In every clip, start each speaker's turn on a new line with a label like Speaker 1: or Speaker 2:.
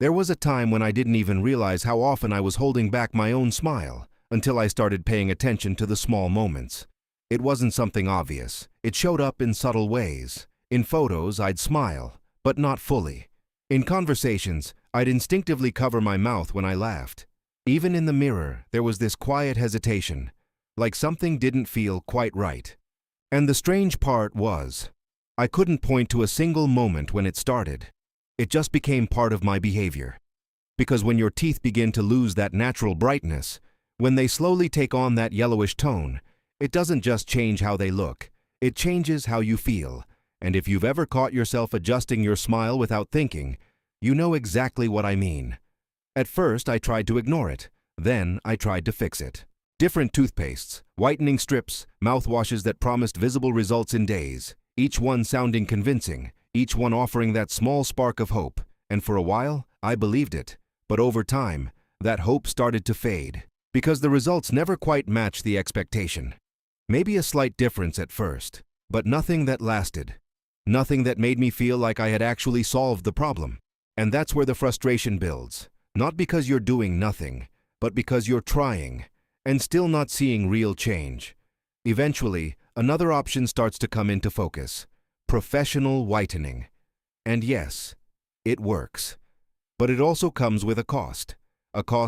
Speaker 1: There was a time when I didn't even realize how often I was holding back my own smile until I started paying attention to the small moments. It wasn't something obvious. It showed up in subtle ways. In photos, I'd smile, but not fully. In conversations, I'd instinctively cover my mouth when I laughed. Even in the mirror, there was this quiet hesitation, like something didn't feel quite right. And the strange part was, I couldn't point to a single moment when it started. It just became part of my behavior. Because when your teeth begin to lose that natural brightness, when they slowly take on that yellowish tone, it doesn't just change how they look, it changes how you feel. And if you've ever caught yourself adjusting your smile without thinking, you know exactly what I mean. At first, I tried to ignore it. Then, I tried to fix it. Different toothpastes, whitening strips, mouthwashes that promised visible results in days, each one sounding convincing, each one offering that small spark of hope. And for a while, I believed it. But over time, that hope started to fade, because the results never quite matched the expectation. Maybe a slight difference at first, but nothing that lasted. Nothing that made me feel like I had actually solved the problem. And that's where the frustration builds. Not because you're doing nothing, but because you're trying, and still not seeing real change. Eventually, another option starts to come into focus: professional whitening. And yes, it works. But it also comes with a cost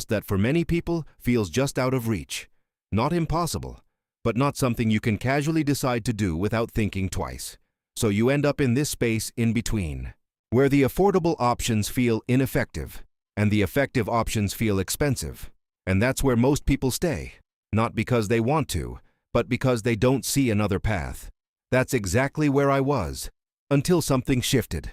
Speaker 1: that for many people feels just out of reach. Not impossible, but not something you can casually decide to do without thinking twice. So you end up in this space in between, where the affordable options feel ineffective, and the effective options feel expensive. And that's where most people stay, not because they want to, but because they don't see another path. That's exactly where I was, until something shifted.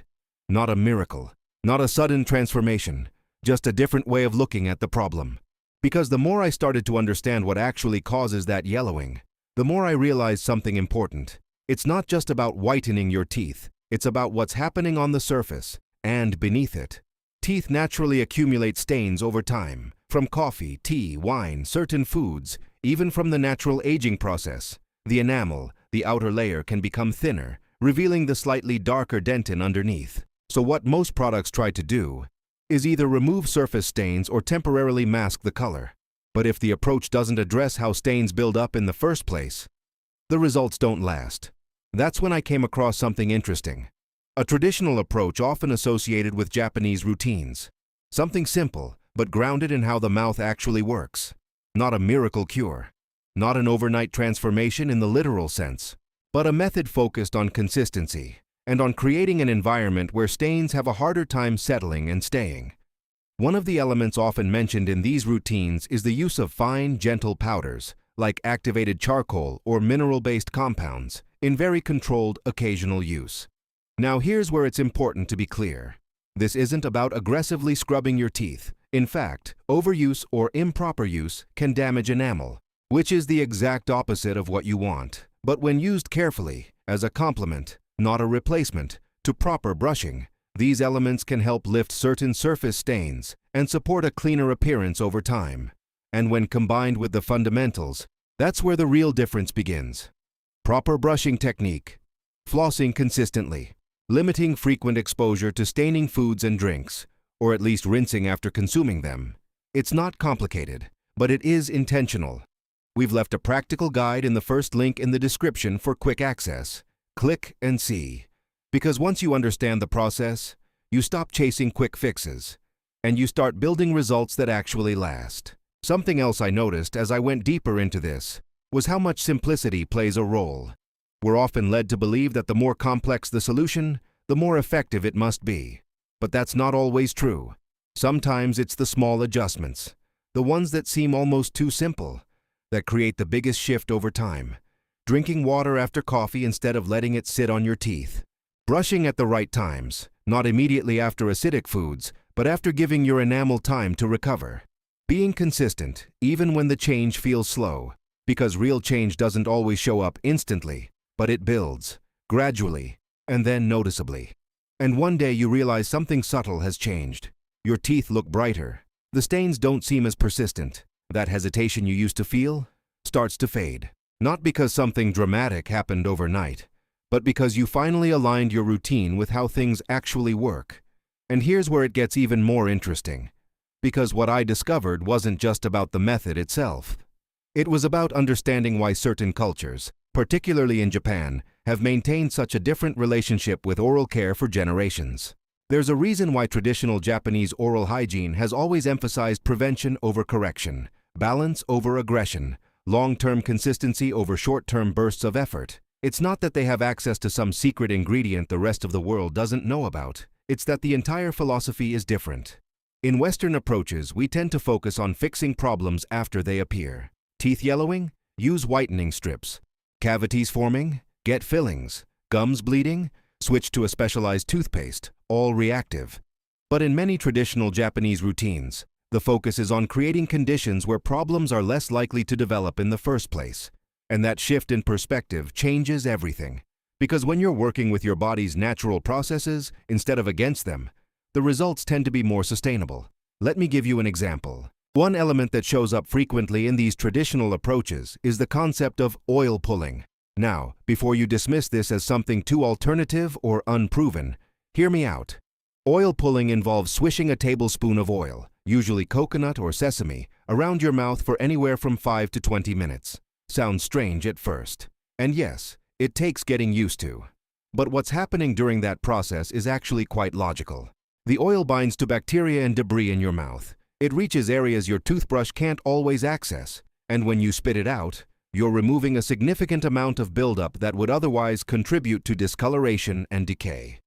Speaker 1: Not a miracle, not a sudden transformation, just a different way of looking at the problem. Because the more I started to understand what actually causes that yellowing, the more I realized something important. It's not just about whitening your teeth, it's about what's happening on the surface and beneath it. Teeth naturally accumulate stains over time, from coffee, tea, wine, certain foods, even from the natural aging process. The enamel, the outer layer, can become thinner, revealing the slightly darker dentin underneath. So what most products try to do is either remove surface stains or temporarily mask the color. But if the approach doesn't address how stains build up in the first place, the results don't last. That's when I came across something interesting. A traditional approach often associated with Japanese routines. Something simple, but grounded in how the mouth actually works. Not a miracle cure. Not an overnight transformation in the literal sense, but a method focused on consistency and on creating an environment where stains have a harder time settling and staying. One of the elements often mentioned in these routines is the use of fine, gentle powders, like activated charcoal or mineral-based compounds, in very controlled, occasional use. Now here's where it's important to be clear. This isn't about aggressively scrubbing your teeth. In fact, overuse or improper use can damage enamel, which is the exact opposite of what you want. But when used carefully, as a complement, not a replacement, to proper brushing, these elements can help lift certain surface stains and support a cleaner appearance over time. And when combined with the fundamentals, that's where the real difference begins. Proper brushing technique, flossing consistently, limiting frequent exposure to staining foods and drinks, or at least rinsing after consuming them. It's not complicated, but it is intentional. We've left a practical guide in the first link in the description for quick access. Click and see. Because once you understand the process, you stop chasing quick fixes, and you start building results that actually last. Something else I noticed as I went deeper into this was how much simplicity plays a role. We're often led to believe that the more complex the solution, the more effective it must be. But that's not always true. Sometimes it's the small adjustments, the ones that seem almost too simple, that create the biggest shift over time. Drinking water after coffee instead of letting it sit on your teeth. Brushing at the right times, not immediately after acidic foods, but after giving your enamel time to recover. Being consistent, even when the change feels slow, because real change doesn't always show up instantly, but it builds, gradually, and then noticeably. And one day you realize something subtle has changed. Your teeth look brighter. The stains don't seem as persistent. That hesitation you used to feel starts to fade. Not because something dramatic happened overnight, but because you finally aligned your routine with how things actually work. And here's where it gets even more interesting. Because what I discovered wasn't just about the method itself. It was about understanding why certain cultures, particularly in Japan, have maintained such a different relationship with oral care for generations. There's a reason why traditional Japanese oral hygiene has always emphasized prevention over correction, balance over aggression, long-term consistency over short-term bursts of effort. It's not that they have access to some secret ingredient the rest of the world doesn't know about. It's that the entire philosophy is different. In Western approaches, we tend to focus on fixing problems after they appear. Teeth yellowing? Use whitening strips. Cavities forming? Get fillings. Gums bleeding? Switch to a specialized toothpaste. All reactive. But in many traditional Japanese routines, the focus is on creating conditions where problems are less likely to develop in the first place. And that shift in perspective changes everything. Because when you're working with your body's natural processes instead of against them, the results tend to be more sustainable. Let me give you an example. One element that shows up frequently in these traditional approaches is the concept of oil pulling. Now, before you dismiss this as something too alternative or unproven, hear me out. Oil pulling involves swishing a tablespoon of oil, usually coconut or sesame, around your mouth for anywhere from 5 to 20 minutes. Sounds strange at first. And yes, it takes getting used to. But what's happening during that process is actually quite logical. The oil binds to bacteria and debris in your mouth. It reaches areas your toothbrush can't always access, and when you spit it out, you're removing a significant amount of buildup that would otherwise contribute to discoloration and decay.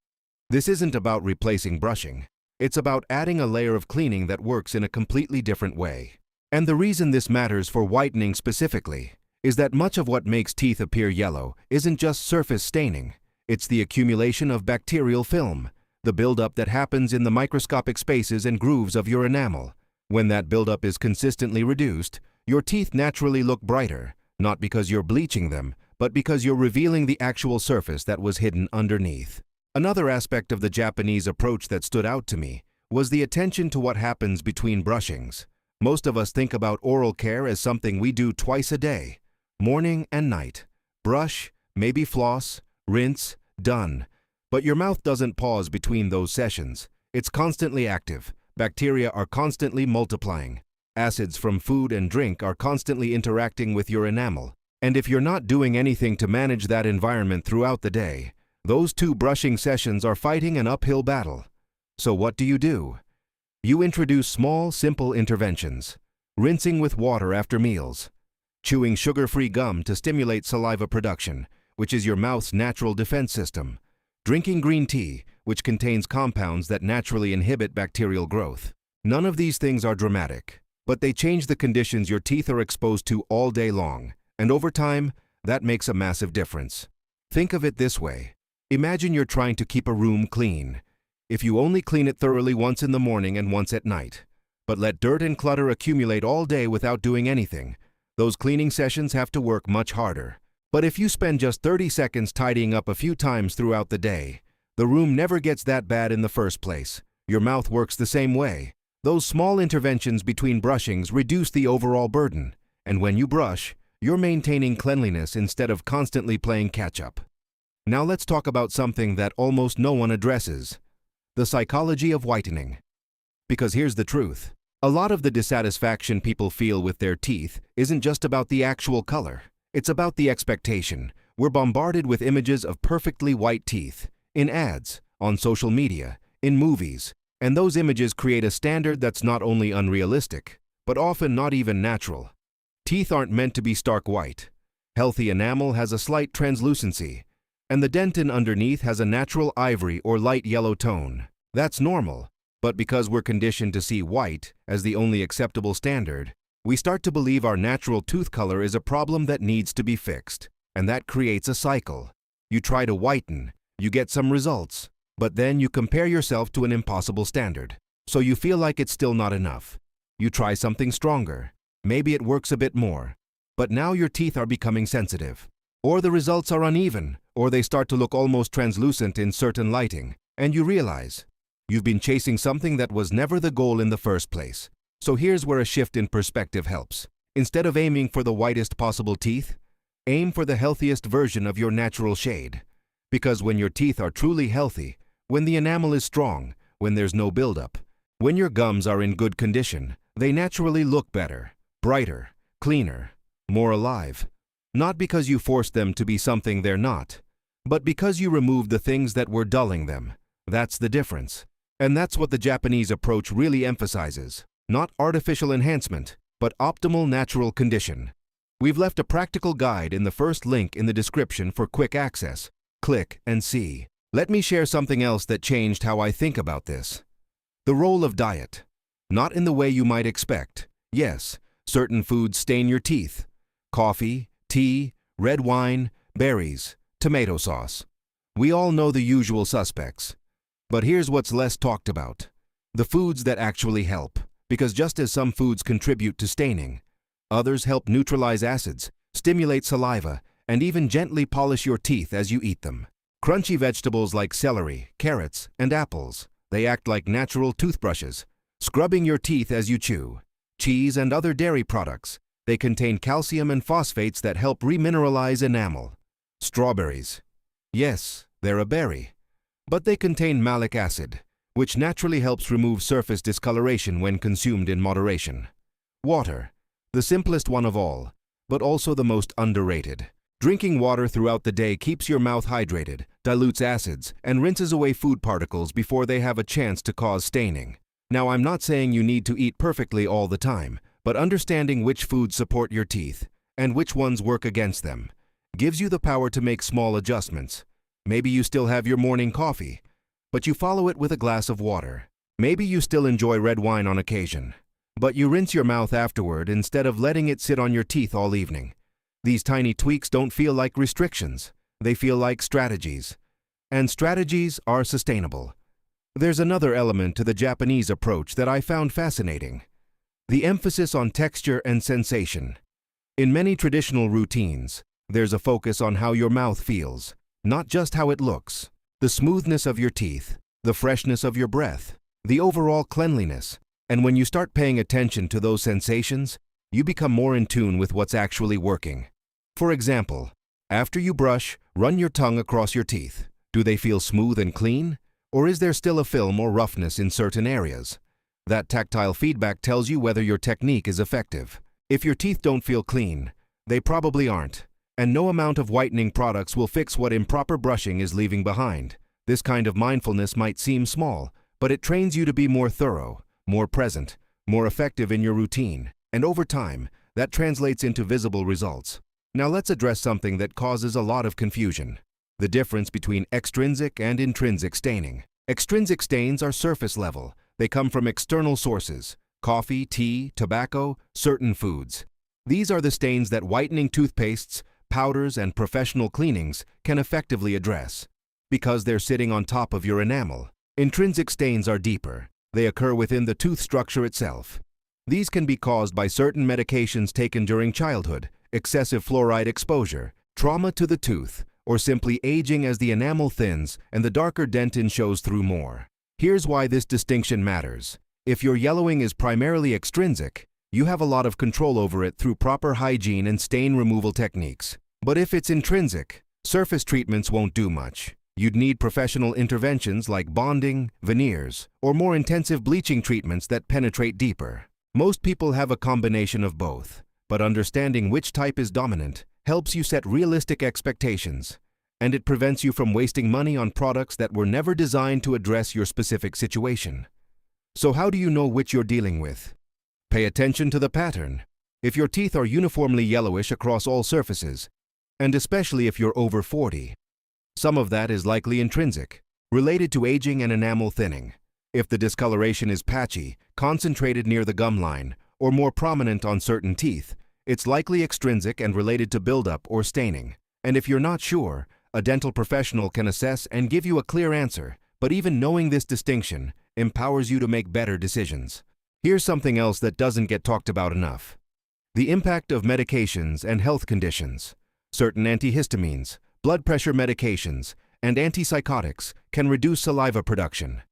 Speaker 1: This isn't about replacing brushing. It's about adding a layer of cleaning that works in a completely different way. And the reason this matters for whitening specifically is that much of what makes teeth appear yellow isn't just surface staining. It's the accumulation of bacterial film, the buildup that happens in the microscopic spaces and grooves of your enamel. When that buildup is consistently reduced, your teeth naturally look brighter, not because you're bleaching them, but because you're revealing the actual surface that was hidden underneath. Another aspect of the Japanese approach that stood out to me was the attention to what happens between brushings. Most of us think about oral care as something we do twice a day, morning and night. Brush, maybe floss, rinse, done. But your mouth doesn't pause between those sessions. It's constantly active. Bacteria are constantly multiplying. Acids from food and drink are constantly interacting with your enamel. And if you're not doing anything to manage that environment throughout the day, those two brushing sessions are fighting an uphill battle. So what do? You introduce small, simple interventions. Rinsing with water after meals. Chewing sugar-free gum to stimulate saliva production, which is your mouth's natural defense system. Drinking green tea, which contains compounds that naturally inhibit bacterial growth. None of these things are dramatic, but they change the conditions your teeth are exposed to all day long, and over time, that makes a massive difference. Think of it this way. Imagine you're trying to keep a room clean. If you only clean it thoroughly once in the morning and once at night, but let dirt and clutter accumulate all day without doing anything, those cleaning sessions have to work much harder. But if you spend just 30 seconds tidying up a few times throughout the day, the room never gets that bad in the first place. Your mouth works the same way. Those small interventions between brushings reduce the overall burden, and when you brush, you're maintaining cleanliness instead of constantly playing catch-up. Now let's talk about something that almost no one addresses: the psychology of whitening. Because here's the truth. A lot of the dissatisfaction people feel with their teeth isn't just about the actual color. It's about the expectation. We're bombarded with images of perfectly white teeth, in ads, on social media, in movies, and those images create a standard that's not only unrealistic, but often not even natural. Teeth aren't meant to be stark white. Healthy enamel has a slight translucency, and the dentin underneath has a natural ivory or light yellow tone. That's normal, but because we're conditioned to see white as the only acceptable standard, we start to believe our natural tooth color is a problem that needs to be fixed, and that creates a cycle. You try to whiten, you get some results, but then you compare yourself to an impossible standard, so you feel like it's still not enough. You try something stronger. Maybe it works a bit more, but now your teeth are becoming sensitive, or the results are uneven, or they start to look almost translucent in certain lighting, and you realize you've been chasing something that was never the goal in the first place. So here's where a shift in perspective helps. Instead of aiming for the whitest possible teeth, aim for the healthiest version of your natural shade. Because when your teeth are truly healthy, when the enamel is strong, when there's no buildup. When your gums are in good condition, they naturally look better, brighter, cleaner, more alive. Not because you forced them to be something they're not, but because you removed the things that were dulling them. That's the difference. And that's what the Japanese approach really emphasizes. Not artificial enhancement, but optimal natural condition. We've left a practical guide in the first link in the description for quick access. Click and see. Let me share something else that changed how I think about this. The role of diet. Not in the way you might expect. Yes, certain foods stain your teeth. Coffee, tea, red wine, berries, tomato sauce. We all know the usual suspects. But here's what's less talked about. The foods that actually help. Because just as some foods contribute to staining, others help neutralize acids, stimulate saliva, and even gently polish your teeth as you eat them. Crunchy vegetables like celery, carrots, and apples. They act like natural toothbrushes, scrubbing your teeth as you chew. Cheese and other dairy products. They contain calcium and phosphates that help remineralize enamel. Strawberries. Yes, they're a berry. But they contain malic acid, which naturally helps remove surface discoloration when consumed in moderation. Water. The simplest one of all, but also the most underrated. Drinking water throughout the day keeps your mouth hydrated, dilutes acids, and rinses away food particles before they have a chance to cause staining. Now, I'm not saying you need to eat perfectly all the time, but understanding which foods support your teeth and which ones work against them gives you the power to make small adjustments. Maybe you still have your morning coffee, but you follow it with a glass of water. Maybe you still enjoy red wine on occasion, but you rinse your mouth afterward instead of letting it sit on your teeth all evening. These tiny tweaks don't feel like restrictions. They feel like strategies. And strategies are sustainable. There's another element to the Japanese approach that I found fascinating. The emphasis on texture and sensation. In many traditional routines, there's a focus on how your mouth feels, not just how it looks. The smoothness of your teeth, the freshness of your breath, the overall cleanliness. And when you start paying attention to those sensations, you become more in tune with what's actually working. For example, after you brush, run your tongue across your teeth. Do they feel smooth and clean? Or is there still a film or roughness in certain areas? That tactile feedback tells you whether your technique is effective. If your teeth don't feel clean, they probably aren't. And no amount of whitening products will fix what improper brushing is leaving behind. This kind of mindfulness might seem small, but it trains you to be more thorough, more present, more effective in your routine. And over time, that translates into visible results. Now let's address something that causes a lot of confusion. The difference between extrinsic and intrinsic staining. Extrinsic stains are surface level. They come from external sources: coffee, tea, tobacco, certain foods. These are the stains that whitening toothpastes, powders, and professional cleanings can effectively address, because they're sitting on top of your enamel. Intrinsic stains are deeper. They occur within the tooth structure itself. These can be caused by certain medications taken during childhood, excessive fluoride exposure, trauma to the tooth, or simply aging as the enamel thins and the darker dentin shows through more. Here's why this distinction matters. If your yellowing is primarily extrinsic, you have a lot of control over it through proper hygiene and stain removal techniques. But if it's intrinsic, surface treatments won't do much. You'd need professional interventions like bonding, veneers, or more intensive bleaching treatments that penetrate deeper. Most people have a combination of both, but understanding which type is dominant helps you set realistic expectations, and it prevents you from wasting money on products that were never designed to address your specific situation. So how do you know which you're dealing with? Pay attention to the pattern. If your teeth are uniformly yellowish across all surfaces, and especially if you're over 40, some of that is likely intrinsic, related to aging and enamel thinning. If the discoloration is patchy, concentrated near the gum line, or more prominent on certain teeth, it's likely extrinsic and related to buildup or staining. And if you're not sure, a dental professional can assess and give you a clear answer, but even knowing this distinction empowers you to make better decisions. Here's something else that doesn't get talked about enough. The impact of medications and health conditions. Certain antihistamines, blood pressure medications, and antipsychotics can reduce saliva production.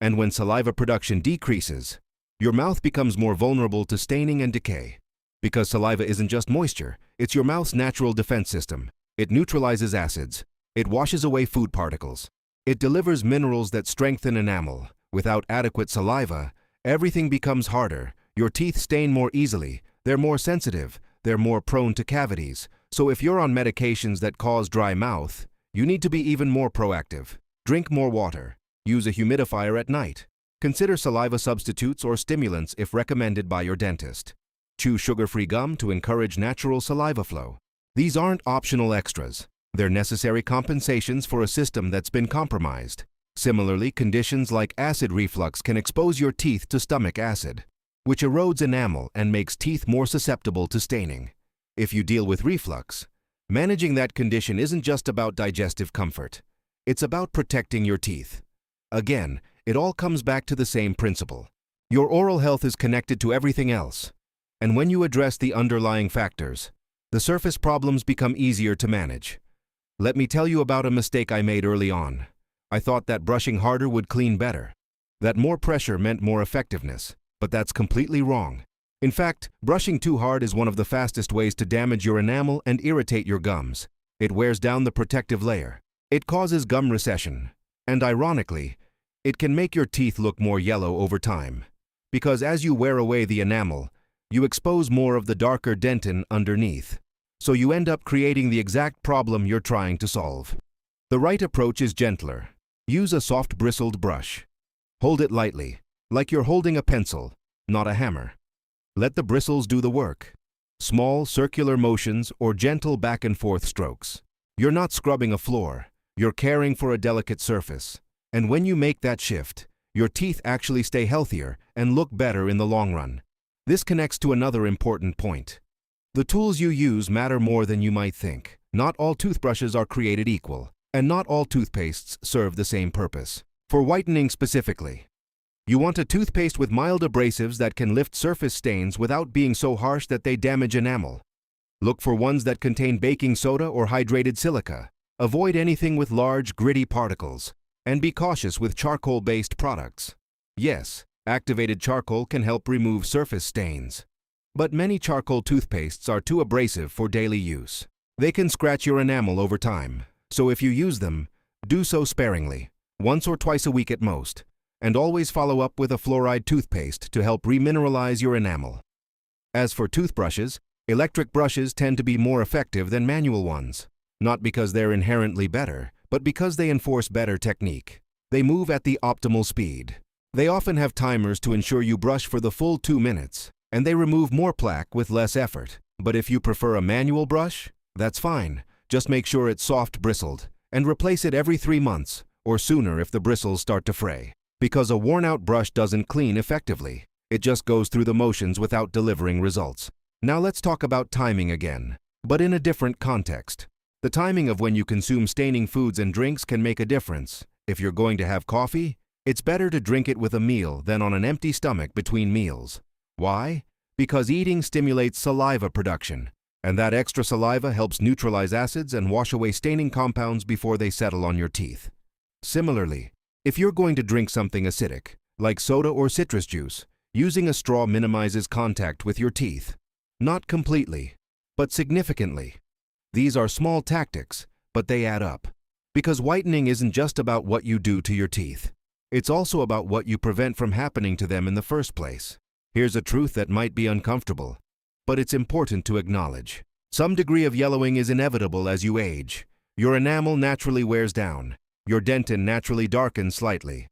Speaker 1: And when saliva production decreases, your mouth becomes more vulnerable to staining and decay. Because saliva isn't just moisture, it's your mouth's natural defense system. It neutralizes acids. It washes away food particles. It delivers minerals that strengthen enamel, Without adequate saliva, everything becomes harder. Your teeth stain more easily, they're more sensitive, they're more prone to cavities. So if you're on medications that cause dry mouth, you need to be even more proactive. Drink more water. Use a humidifier at night. Consider saliva substitutes or stimulants if recommended by your dentist. Chew sugar-free gum to encourage natural saliva flow. These aren't optional extras. They're necessary compensations for a system that's been compromised. Similarly, conditions like acid reflux can expose your teeth to stomach acid, which erodes enamel and makes teeth more susceptible to staining. If you deal with reflux, managing that condition isn't just about digestive comfort. It's about protecting your teeth. Again, it all comes back to the same principle. Your oral health is connected to everything else. And when you address the underlying factors, the surface problems become easier to manage. Let me tell you about a mistake I made early on. I thought that brushing harder would clean better, that more pressure meant more effectiveness, but that's completely wrong. In fact, brushing too hard is one of the fastest ways to damage your enamel and irritate your gums. It wears down the protective layer. It causes gum recession. And ironically, it can make your teeth look more yellow over time. Because as you wear away the enamel, you expose more of the darker dentin underneath. So you end up creating the exact problem you're trying to solve. The right approach is gentler. Use a soft bristled brush. Hold it lightly, like you're holding a pencil, not a hammer. Let the bristles do the work. Small circular motions or gentle back and forth strokes. You're not scrubbing a floor, you're caring for a delicate surface. And when you make that shift, your teeth actually stay healthier and look better in the long run. This connects to another important point. The tools you use matter more than you might think. Not all toothbrushes are created equal, and not all toothpastes serve the same purpose. For whitening specifically, you want a toothpaste with mild abrasives that can lift surface stains without being so harsh that they damage enamel. Look for ones that contain baking soda or hydrated silica. Avoid anything with large, gritty particles. And be cautious with charcoal-based products. Yes, activated charcoal can help remove surface stains. But many charcoal toothpastes are too abrasive for daily use. They can scratch your enamel over time. So if you use them, do so sparingly, once or twice a week at most. And always follow up with a fluoride toothpaste to help remineralize your enamel. As for toothbrushes, electric brushes tend to be more effective than manual ones. Not because they're inherently better, but because they enforce better technique. They move at the optimal speed. They often have timers to ensure you brush for the full 2 minutes, and they remove more plaque with less effort. But if you prefer a manual brush, that's fine. Just make sure it's soft bristled, and replace it every 3 months, or sooner if the bristles start to fray. Because a worn-out brush doesn't clean effectively. It just goes through the motions without delivering results. Now let's talk about timing again, but in a different context. The timing of when you consume staining foods and drinks can make a difference. If you're going to have coffee, it's better to drink it with a meal than on an empty stomach between meals. Why? Because eating stimulates saliva production, and that extra saliva helps neutralize acids and wash away staining compounds before they settle on your teeth. Similarly, if you're going to drink something acidic, like soda or citrus juice, using a straw minimizes contact with your teeth. Not completely, but significantly. These are small tactics, but they add up. Because whitening isn't just about what you do to your teeth. It's also about what you prevent from happening to them in the first place. Here's a truth that might be uncomfortable, but it's important to acknowledge. Some degree of yellowing is inevitable as you age. Your enamel naturally wears down. Your dentin naturally darkens slightly.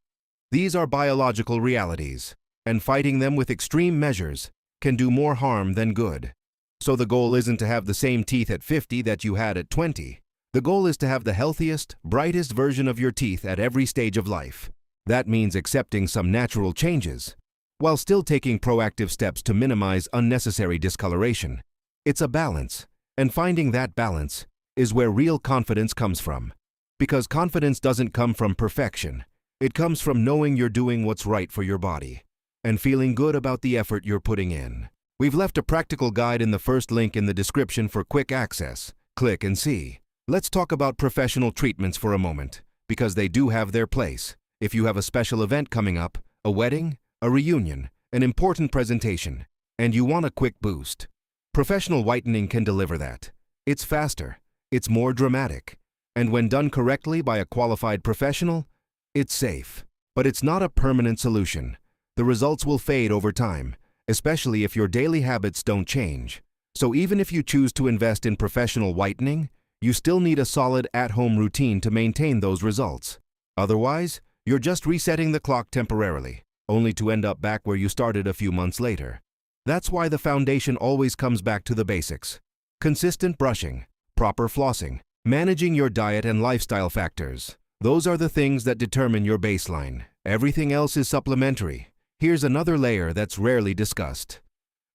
Speaker 1: These are biological realities, and fighting them with extreme measures can do more harm than good. So the goal isn't to have the same teeth at 50 that you had at 20. The goal is to have the healthiest, brightest version of your teeth at every stage of life. That means accepting some natural changes, while still taking proactive steps to minimize unnecessary discoloration. It's a balance, and finding that balance is where real confidence comes from. Because confidence doesn't come from perfection. It comes from knowing you're doing what's right for your body and feeling good about the effort you're putting in. We've left a practical guide in the first link in the description for quick access. Click and see. Let's talk about professional treatments for a moment, because they do have their place. If you have a special event coming up, a wedding, a reunion, an important presentation, and you want a quick boost, professional whitening can deliver that. It's faster, it's more dramatic, and when done correctly by a qualified professional, it's safe. But it's not a permanent solution. The results will fade over time, especially if your daily habits don't change. So even if you choose to invest in professional whitening, you still need a solid at-home routine to maintain those results. Otherwise, you're just resetting the clock temporarily, only to end up back where you started a few months later. That's why the foundation always comes back to the basics. Consistent brushing, proper flossing, managing your diet and lifestyle factors. Those are the things that determine your baseline. Everything else is supplementary. Here's another layer that's rarely discussed.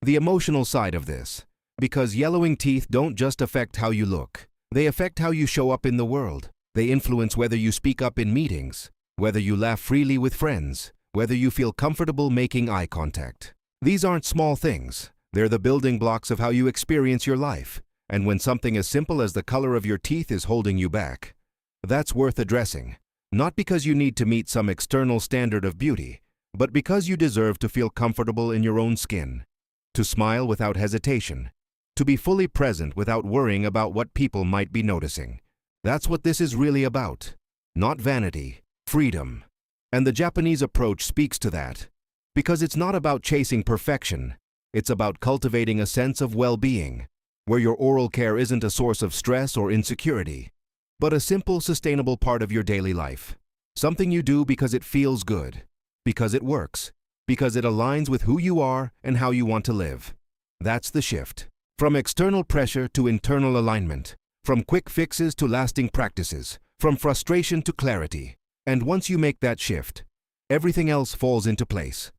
Speaker 1: The emotional side of this. Because yellowing teeth don't just affect how you look. They affect how you show up in the world. They influence whether you speak up in meetings, whether you laugh freely with friends, whether you feel comfortable making eye contact. These aren't small things. They're the building blocks of how you experience your life. And when something as simple as the color of your teeth is holding you back, that's worth addressing. Not because you need to meet some external standard of beauty, but because you deserve to feel comfortable in your own skin, to smile without hesitation, to be fully present without worrying about what people might be noticing. That's what this is really about. Not vanity, freedom. And the Japanese approach speaks to that. Because it's not about chasing perfection. It's about cultivating a sense of well-being, where your oral care isn't a source of stress or insecurity, but a simple, sustainable part of your daily life. Something you do because it feels good, because it works, because it aligns with who you are and how you want to live. That's the shift. From external pressure to internal alignment, from quick fixes to lasting practices, from frustration to clarity. And once you make that shift, everything else falls into place.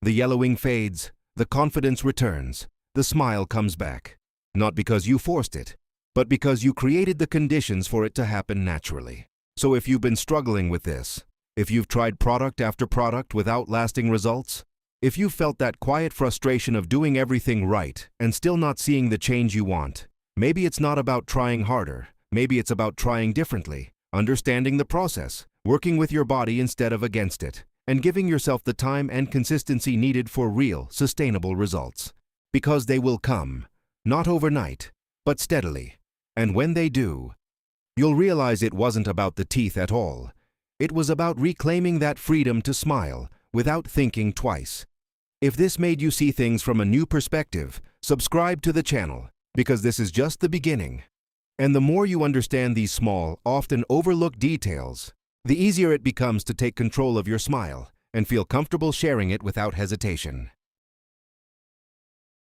Speaker 1: The yellowing fades, the confidence returns, the smile comes back. Not because you forced it, but because you created the conditions for it to happen naturally. So if you've been struggling with this, if you've tried product after product without lasting results, if you've felt that quiet frustration of doing everything right and still not seeing the change you want, maybe it's not about trying harder, maybe it's about trying differently, understanding the process, working with your body instead of against it, and giving yourself the time and consistency needed for real, sustainable results. Because they will come, not overnight, but steadily. And when they do, you'll realize it wasn't about the teeth at all. It was about reclaiming that freedom to smile without thinking twice. If this made you see things from a new perspective, subscribe to the channel, because this is just the beginning. And the more you understand these small, often overlooked details, the easier it becomes to take control of your smile and feel comfortable sharing it without hesitation.